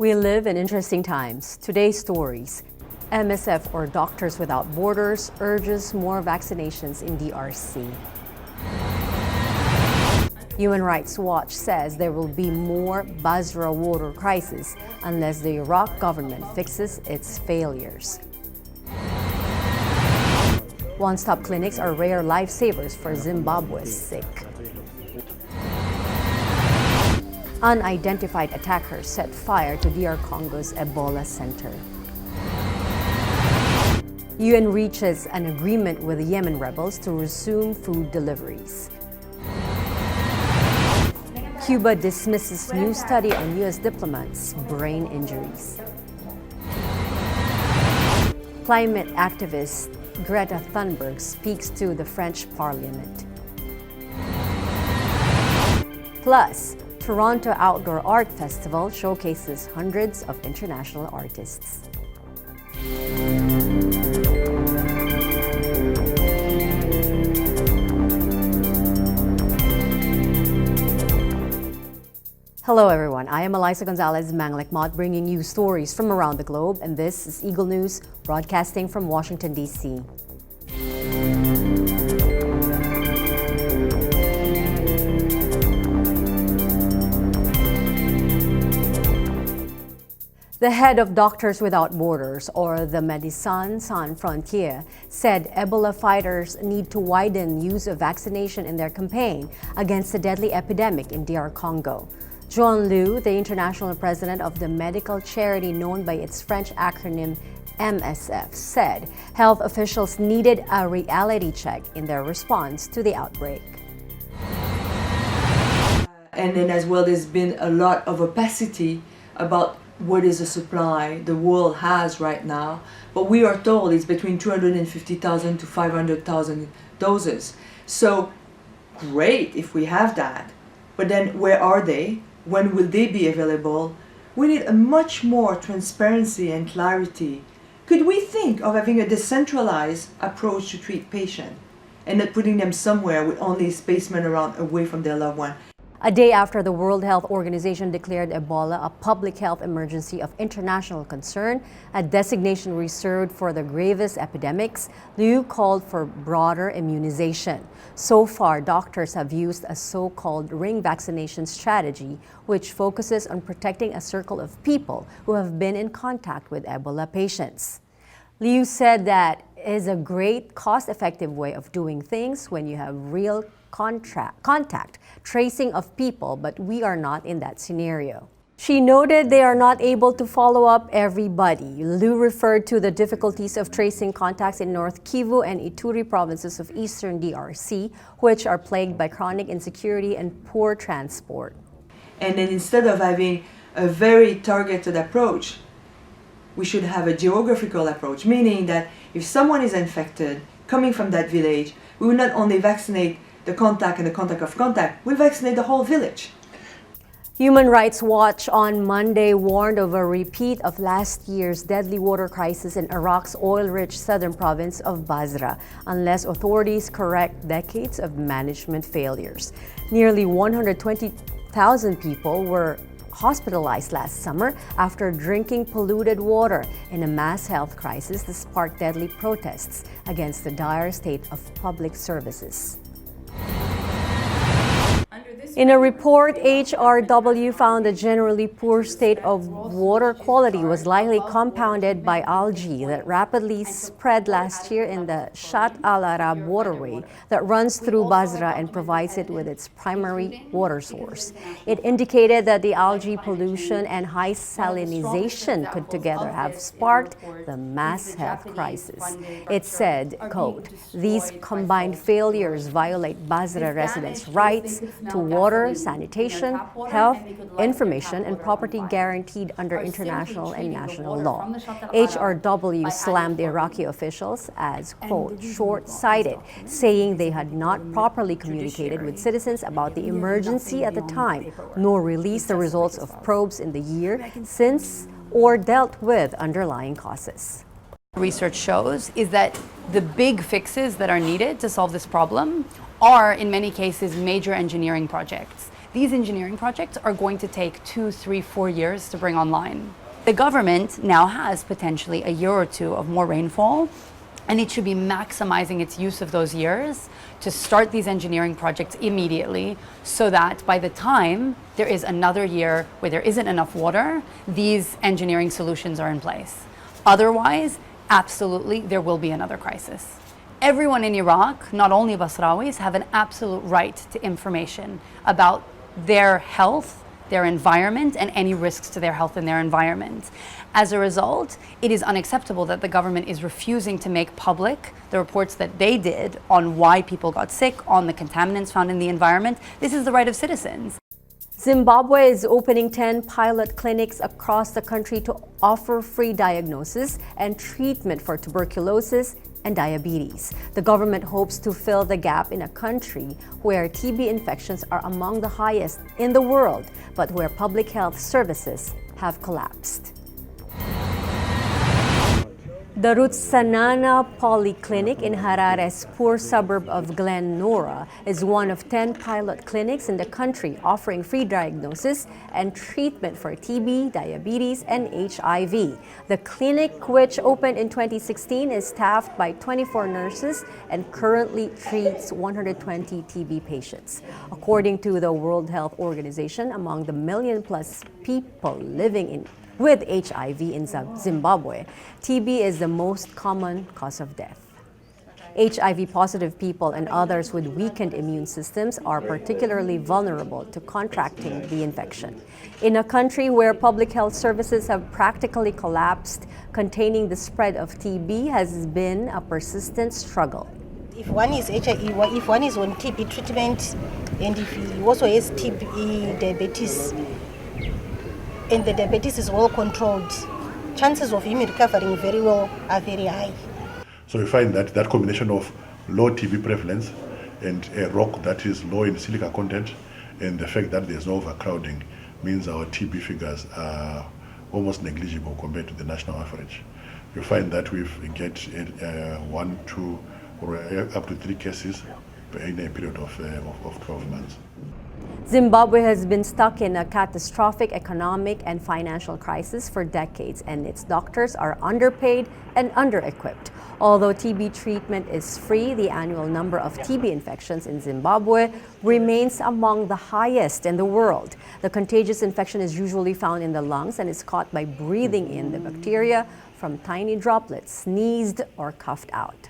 We live in interesting times. Today's stories. MSF, or Doctors Without Borders, urges more vaccinations in DRC. Human Rights Watch says there will be more Basra water crisis unless the Iraq government fixes its failures. One-stop clinics are rare lifesavers for Zimbabwe's sick. Unidentified attackers set fire to DR Congo's Ebola center. UN reaches an agreement with the Yemen rebels to resume food deliveries. Cuba dismisses new study on US diplomats' brain injuries. Climate activist Greta Thunberg speaks to the French Parliament. Plus, Toronto Outdoor Art Festival showcases hundreds of international artists. Hello everyone, I am Eliza Gonzalez Manglekmot, bringing you stories from around the globe, and this is Eagle News, broadcasting from Washington, D.C. The head of Doctors Without Borders, or the Médecins Sans Frontières, said Ebola fighters need to widen use of vaccination in their campaign against the deadly epidemic in DR Congo. Jean Liu, the international president of the medical charity known by its French acronym MSF, said health officials needed a reality check in their response to the outbreak. And then as well, there's been a lot of opacity about what is the supply the world has right now. But we are told it's between 250,000 to 500,000 doses. So great if we have that. But then where are they? When will they be available? We need a much more transparency and clarity. Could we think of having a decentralized approach to treat patients and not putting them somewhere with only spacemen around away from their loved one? A day after the World Health Organization declared Ebola a public health emergency of international concern, a designation reserved for the gravest epidemics, Liu called for broader immunization. So far, doctors have used a so-called ring vaccination strategy, which focuses on protecting a circle of people who have been in contact with Ebola patients. Liu said that is a great cost-effective way of doing things when you have real contact tracing of people, but we are not in that scenario. She noted they are not able to follow up everybody. Liu referred to the difficulties of tracing contacts in North Kivu and Ituri provinces of eastern DRC, which are plagued by chronic insecurity and poor transport. And then instead of having a very targeted approach, we should have a geographical approach, meaning that if someone is infected coming from that village, we will not only vaccinate the contact and the contact of contact, we'll vaccinate the whole village. Human Rights Watch on Monday warned of a repeat of last year's deadly water crisis in Iraq's oil-rich southern province of Basra, unless authorities correct decades of management failures. Nearly 120,000 people were hospitalized last summer after drinking polluted water in a mass health crisis that sparked deadly protests against the dire state of public services. In a report, HRW found the generally poor state of water quality was likely compounded by algae that rapidly spread last year in the Shat al-Arab waterway that runs through Basra and provides it with its primary water source. It indicated that the algae pollution and high salinization could together have sparked the mass health crisis. It said, quote, "These combined failures violate Basra residents' rights to water, sanitation, health, information, and property guaranteed under international and national law." HRW slammed the Iraqi officials as, quote, "short-sighted," saying they had not properly communicated with citizens about the emergency at the time, nor released the results of probes in the year since or dealt with underlying causes. Research shows is that the big fixes that are needed to solve this problem are, in many cases, major engineering projects. these engineering projects are going to take 2, 3, 4 years to bring online. The government now has potentially a year or two of more rainfall, and it should be maximizing its use of those years to start these engineering projects immediately, so that by the time there is another year where there isn't enough water, these engineering solutions are in place. Otherwise, absolutely, there will be another crisis. Everyone in Iraq, not only Basrawis, have an absolute right to information about their health, their environment, and any risks to their health and their environment. As a result, it is unacceptable that the government is refusing to make public the reports that they did on why people got sick, on the contaminants found in the environment. This is the right of citizens. Zimbabwe is opening 10 pilot clinics across the country to offer free diagnosis and treatment for tuberculosis and diabetes. The government hopes to fill the gap in a country where TB infections are among the highest in the world, but where public health services have collapsed. The Rutsanana Polyclinic in Harare's poor suburb of Glen Norah is one of 10 pilot clinics in the country offering free diagnosis and treatment for TB, diabetes, and HIV. The clinic, which opened in 2016, is staffed by 24 nurses and currently treats 120 TB patients. According to the World Health Organization, among the million-plus people living with HIV in Zimbabwe, TB is the most common cause of death. HIV-positive people and others with weakened immune systems are particularly vulnerable to contracting the infection. In a country where public health services have practically collapsed, containing the spread of TB has been a persistent struggle. If one is HIV, if one is on TB treatment, and if he also has TB diabetes, and the diabetes is well controlled, chances of him recovering very well are very high. So we find that that combination of low TB prevalence and a rock that is low in silica content, and the fact that there's no overcrowding, means our TB figures are almost negligible compared to the national average. You find that we get 1, 2, or up to 3 cases in a period of 12 months. Zimbabwe has been stuck in a catastrophic economic and financial crisis for decades, and its doctors are underpaid and under-equipped. Although TB treatment is free, the annual number of TB infections in Zimbabwe remains among the highest in the world. The contagious infection is usually found in the lungs and is caught by breathing in the bacteria from tiny droplets, sneezed or coughed out.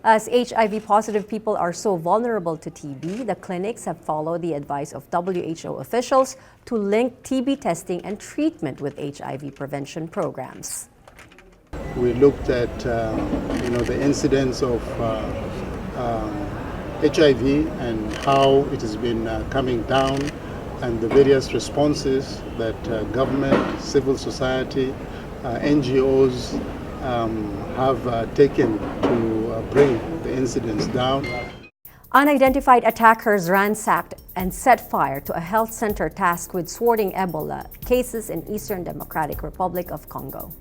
As HIV-positive people are so vulnerable to TB, the clinics have followed the advice of WHO officials to link TB testing and treatment with HIV prevention programs. We looked at the incidence of HIV and how it has been coming down, and the various responses that government, civil society, NGOs have taken to bring the incidence down. Unidentified attackers ransacked and set fire to a health center tasked with thwarting Ebola cases in Eastern Democratic Republic of Congo.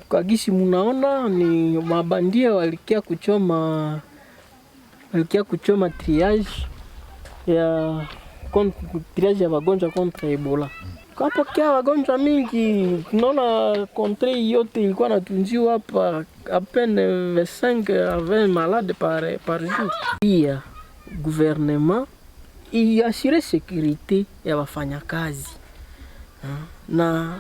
Kwa gisi munaona ni mabandia walikia kuchoma triage ya wagonjwa kontra Ebola. Kapokea wagonjwa mingi, tunaona kontre yote ilikuwa natunziwa hapa à peine 25 à 20 malades par jour. Pia gouvernement iassure sécurité ya wafanyakazi na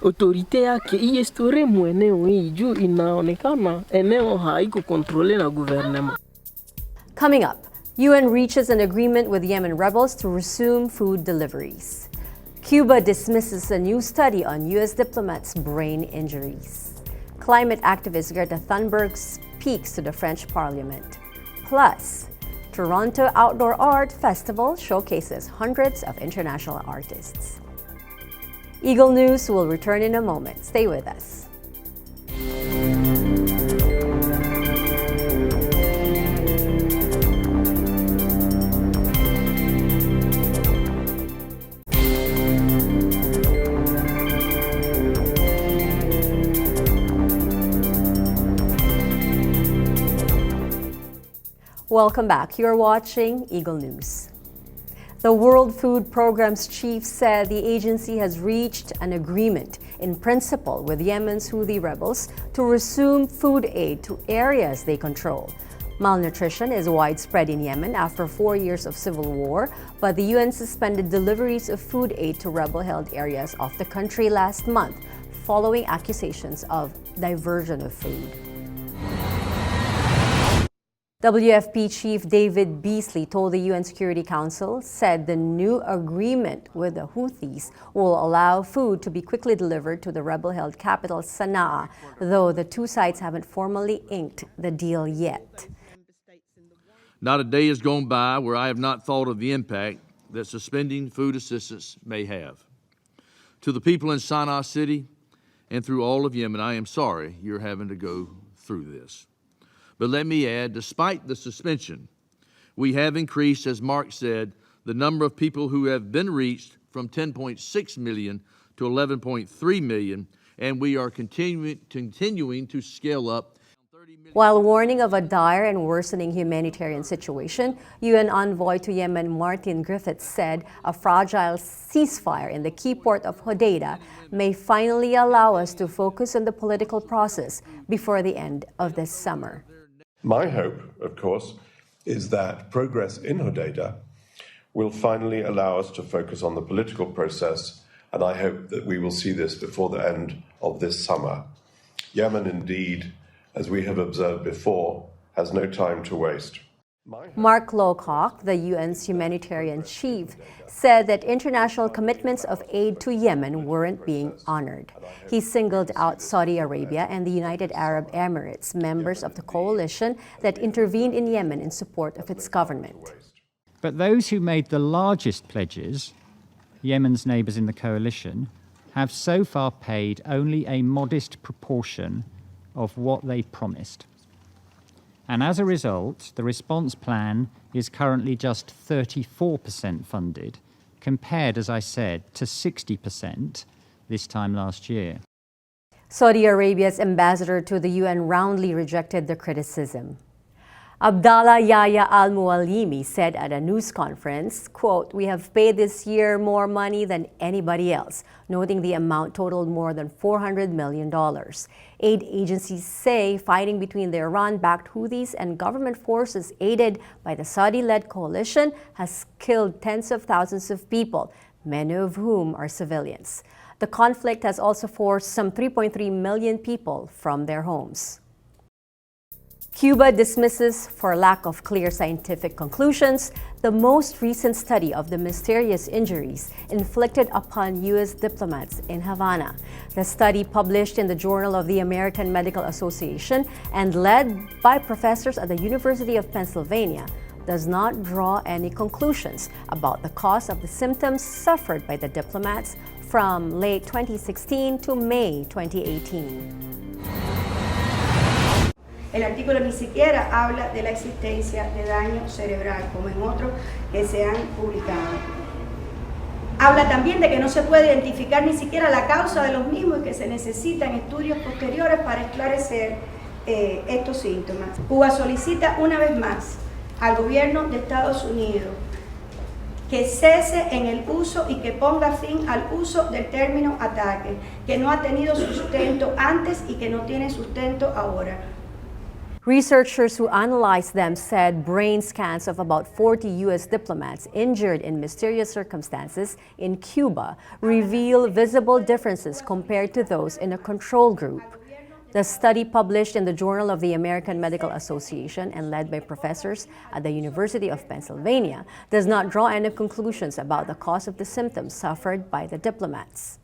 autorite yake iestore mweneo hii juu inaonekana eneo haiko kontrole na gouvernement. Coming up, UN reaches an agreement with Yemen rebels to resume food deliveries. Cuba dismisses a new study on U.S. diplomats' brain injuries. Climate activist Greta Thunberg speaks to the French Parliament. Plus, Toronto Outdoor Art Festival showcases hundreds of international artists. Eagle News will return in a moment. Stay with us. Welcome back. You're watching Eagle News. The World Food Programme's chief said the agency has reached an agreement in principle with Yemen's Houthi rebels to resume food aid to areas they control. Malnutrition is widespread in Yemen after 4 years of civil war, but the UN suspended deliveries of food aid to rebel-held areas of the country last month, following accusations of diversion of food. WFP Chief David Beasley told the UN Security Council said the new agreement with the Houthis will allow food to be quickly delivered to the rebel-held capital Sana'a, though the two sides haven't formally inked the deal yet. Not a day has gone by where I have not thought of the impact that suspending food assistance may have. To the people in Sana'a City and through all of Yemen, I am sorry you're having to go through this. But let me add, despite the suspension, we have increased, as Mark said, the number of people who have been reached from 10.6 million to 11.3 million, and we are continuing to scale up. While warning of a dire and worsening humanitarian situation, UN envoy to Yemen Martin Griffiths said a fragile ceasefire in the key port of Hodeidah may finally allow us to focus on the political process before the end of this summer. My hope, of course, is that progress in Hodeidah will finally allow us to focus on the political process, and I hope that we will see this before the end of this summer. Yemen, indeed, as we have observed before, has no time to waste. Mark Lowcock, the UN's humanitarian chief, said that international commitments of aid to Yemen weren't being honored. He singled out Saudi Arabia and the United Arab Emirates, members of the coalition that intervened in Yemen in support of its government. But those who made the largest pledges, Yemen's neighbours in the coalition, have so far paid only a modest proportion of what they promised. And as a result, the response plan is currently just 34% funded, compared, as I said, to 60% this time last year. Saudi Arabia's ambassador to the UN roundly rejected the criticism. Abdallah Yahya al-Mualimi said at a news conference, quote, "We have paid this year more money than anybody else," noting the amount totaled more than $400 million. Aid agencies say fighting between the Iran-backed Houthis and government forces aided by the Saudi-led coalition has killed tens of thousands of people, many of whom are civilians. The conflict has also forced some 3.3 million people from their homes. Cuba dismisses, for lack of clear scientific conclusions, the most recent study of the mysterious injuries inflicted upon U.S. diplomats in Havana. The study, published in the Journal of the American Medical Association and led by professors at the University of Pennsylvania, does not draw any conclusions about the cause of the symptoms suffered by the diplomats from late 2016 to May 2018. El artículo ni siquiera habla de la existencia de daño cerebral, como en otros que se han publicado. Habla también de que no se puede identificar ni siquiera la causa de los mismos y que se necesitan estudios posteriores para esclarecer estos síntomas. Cuba solicita una vez más al gobierno de Estados Unidos que cese en el uso y que ponga fin al uso del término ataque, que no ha tenido sustento antes y que no tiene sustento ahora. Researchers who analyzed them said brain scans of about 40 U.S. diplomats injured in mysterious circumstances in Cuba reveal visible differences compared to those in a control group. The study, published in the Journal of the American Medical Association and led by professors at the University of Pennsylvania, does not draw any conclusions about the cause of the symptoms suffered by the diplomats.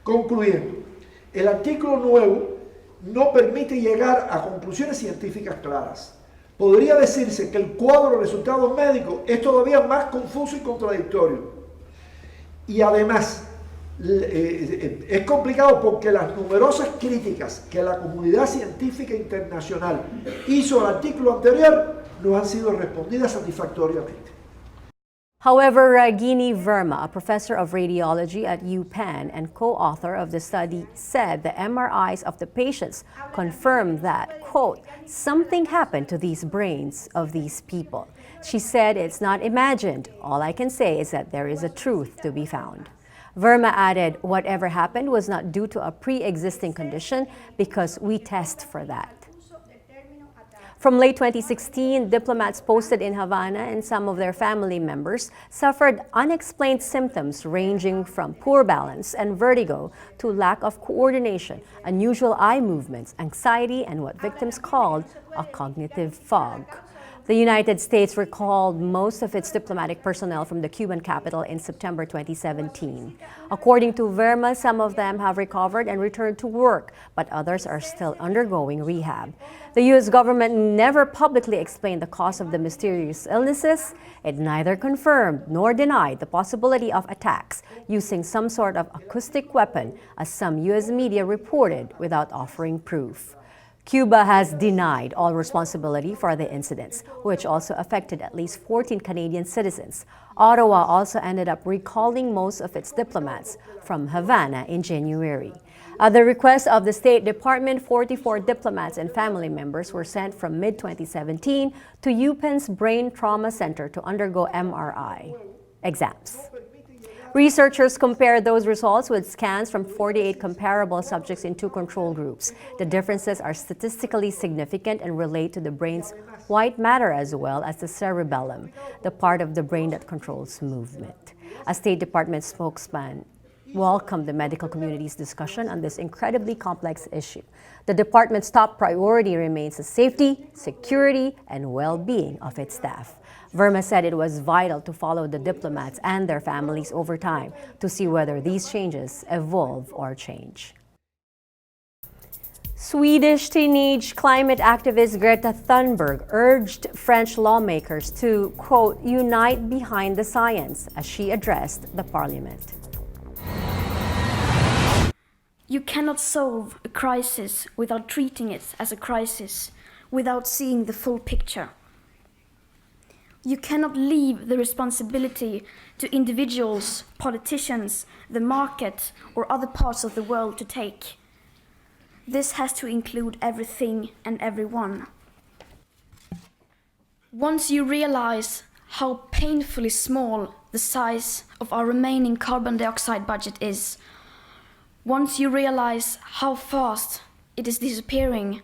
Concluyendo, el artículo nuevo no permite llegar a conclusiones científicas claras. Podría decirse que el cuadro de resultados médicos es todavía más confuso y contradictorio. Y además, es complicado porque las numerosas críticas que la comunidad científica internacional hizo al artículo anterior no han sido respondidas satisfactoriamente. However, Ragini Verma, a professor of radiology at UPenn and co-author of the study, said the MRIs of the patients confirmed that, quote, something happened to these brains of these people. She said it's not imagined. All I can say is that there is a truth to be found. Verma added, whatever happened was not due to a pre-existing condition because we test for that. From late 2016, diplomats posted in Havana and some of their family members suffered unexplained symptoms ranging from poor balance and vertigo to lack of coordination, unusual eye movements, anxiety, and what victims called a cognitive fog. The United States recalled most of its diplomatic personnel from the Cuban capital in September 2017. According to Verma, some of them have recovered and returned to work, but others are still undergoing rehab. The U.S. government never publicly explained the cause of the mysterious illnesses. It neither confirmed nor denied the possibility of attacks using some sort of acoustic weapon, as some U.S. media reported without offering proof. Cuba has denied all responsibility for the incidents, which also affected at least 14 Canadian citizens. Ottawa also ended up recalling most of its diplomats from Havana in January. At the request of the State Department, 44 diplomats and family members were sent from mid-2017 to UPenn's Brain Trauma Center to undergo MRI exams. Researchers compared those results with scans from 48 comparable subjects in 2 control groups. The differences are statistically significant and relate to the brain's white matter as well as the cerebellum, the part of the brain that controls movement. A State Department spokesman welcomed the medical community's discussion on this incredibly complex issue. The department's top priority remains the safety, security, and well-being of its staff. Verma said it was vital to follow the diplomats and their families over time to see whether these changes evolve or change. Swedish teenage climate activist Greta Thunberg urged French lawmakers to, quote, unite behind the science as she addressed the parliament. You cannot solve a crisis without treating it as a crisis, without seeing the full picture. You cannot leave the responsibility to individuals, politicians, the market, or other parts of the world to take. This has to include everything and everyone. Once you realize how painfully small the size of our remaining carbon dioxide budget is, once you realize how fast it is disappearing,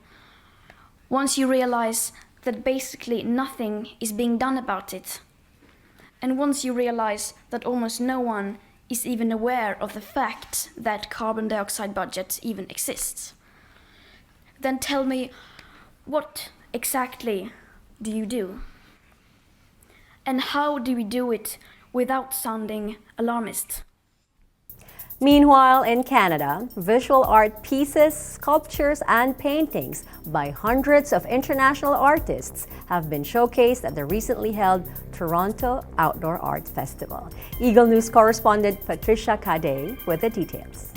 once you realize that basically nothing is being done about it, and once you realize that almost no one is even aware of the fact that carbon dioxide budget even exists, then tell me, what exactly do you do? And how do we do it without sounding alarmist? Meanwhile, in Canada, visual art pieces, sculptures, and paintings by hundreds of international artists have been showcased at the recently held Toronto Outdoor Art Festival. Eagle News correspondent Patricia Cade with the details.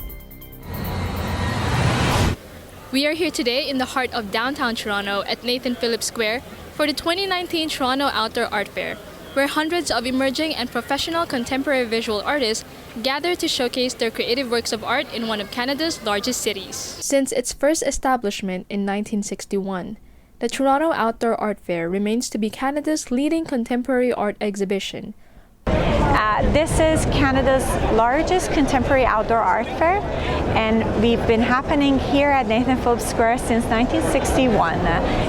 We are here today in the heart of downtown Toronto at Nathan Phillips Square for the 2019 Toronto Outdoor Art Fair, where hundreds of emerging and professional contemporary visual artists gather to showcase their creative works of art in one of Canada's largest cities. Since its first establishment in 1961, the Toronto Outdoor Art Fair remains to be Canada's leading contemporary art exhibition. This is Canada's largest contemporary outdoor art fair, and we've been happening here at Nathan Phillips Square since 1961.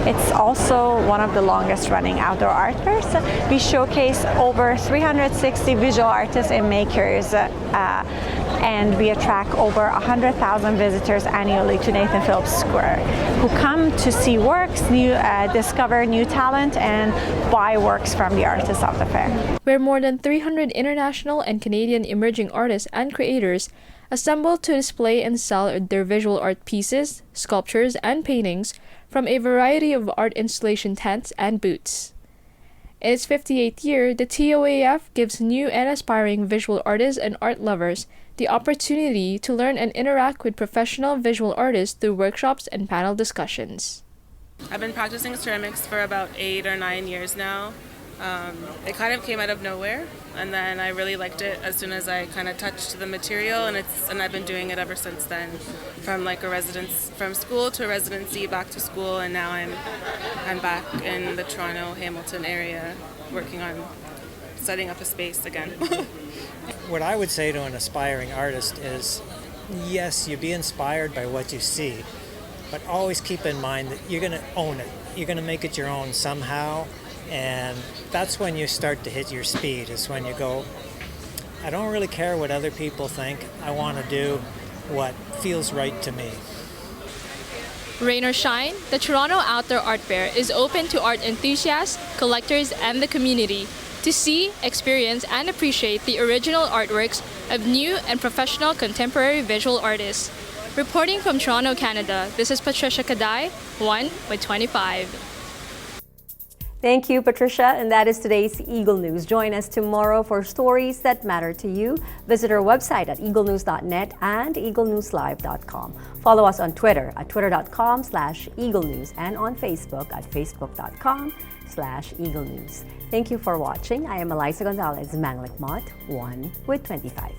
It's also one of the longest running outdoor art fairs. We showcase over 360 visual artists and makers, and we attract over 100,000 visitors annually to Nathan Phillips Square, who come to see works, discover new talent, and buy works from the artists of the fair. Where more than 300 international and Canadian emerging artists and creators assemble to display and sell their visual art pieces, sculptures, and paintings from a variety of art installation tents and booths. In its 58th year, the TOAF gives new and aspiring visual artists and art lovers the opportunity to learn and interact with professional visual artists through workshops and panel discussions. I've been practicing ceramics for about 8 or 9 years now. It kind of came out of nowhere, and then I really liked it as soon as I kind of touched the material, and I've been doing it ever since then. From like from school to a residency, back to school, and now I'm back in the Toronto, Hamilton area, working on setting up a space again. What I would say to an aspiring artist is, yes, you be inspired by what you see, but always keep in mind that you're going to own it. You're going to make it your own somehow, and that's when you start to hit your speed, is when you go, I don't really care what other people think. I want to do what feels right to me. Rain or shine, the Toronto Outdoor Art Fair is open to art enthusiasts, collectors, and the community to see, experience, and appreciate the original artworks of new and professional contemporary visual artists. Reporting from Toronto, Canada, this is Patricia Kadai, 1 with 25. Thank you, Patricia. And that is today's Eagle News. Join us tomorrow for stories that matter to you. Visit our website at eaglenews.net and eaglenewslive.com. Follow us on Twitter at twitter.com/eaglenews and on Facebook at facebook.com/eaglenews. Thank you for watching. I am Eliza Gonzalez, Manglik Mott, 1 with 25.